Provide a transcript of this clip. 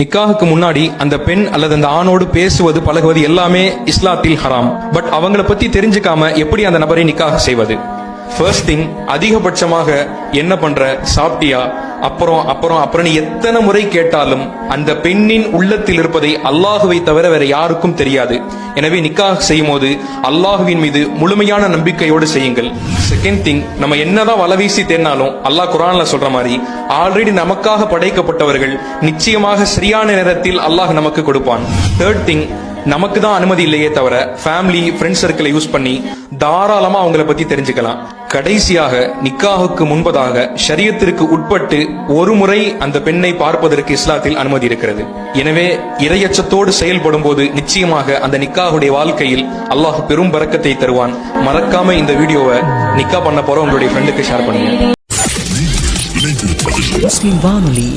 நிக்காஹுக்கு முன்னாடி அந்த பெண் அல்லது அந்த ஆணோடு பேசுவது பழகுவது எல்லாமே இஸ்லாத்தில் ஹராம். பட் அவங்கள பத்தி தெரிஞ்சுக்காம எப்படி அந்த நபரை நிக்காஹ் செய்வது? ஃபர்ஸ்ட் திங், அதிகபட்சமாக என்ன பண்ற, சாப்பிட்டியா, அப்புறம் எத்தனை முறை கேட்டாலும் அந்த பெண்ணின் உள்ளத்தில் இருப்பதை அல்லாஹுவை தவிர வேற யாருக்கும் தெரியாது. எனவே நிக்காஹ் செய்யும் போது அல்லாஹுவின் மீது முழுமையான நம்பிக்கையோடு செய்யுங்கள். செகண்ட் திங், நம்ம என்னதான் வலவீசி தேடினாலும் அல்லாஹ் குர்ஆன்ல சொல்ற மாதிரி ஆல்ரெடி நமக்காக படைக்கப்பட்டவர்கள் நிச்சயமாக சரியான நேரத்தில் அல்லாஹ் நமக்கு கொடுப்பான். தேர்ட் திங், நமக்கு தான் அனுமதி இல்லையே தவிர ஃபேமிலி ஃப்ரெண்ட் சர்க்கிளை யூஸ் பண்ணி தாராளமா அவங்கள பத்தி தெரிஞ்சுக்கலாம். கடைசியாக, நிக்காஹுக்கு முன்பதாக ஷரியத்திற்கு உட்பட்டு ஒரு முறை அந்த பெண்ணை பார்ப்பதற்கு இஸ்லாத்தில் அனுமதி இருக்கிறது. எனவே இறையச்சத்தோடு செயல்படும் போது நிச்சயமாக அந்த நிக்காஹுடைய வாழ்க்கையில் அல்லாஹ் பெரும் பரக்கத்தை தருவான். மறக்காம இந்த வீடியோவை நிக்கா பண்ண போற உங்களுடைய ஃப்ரெண்டுக்கு ஷேர் பண்ணுங்க. முஸ்லிம் வானொலி.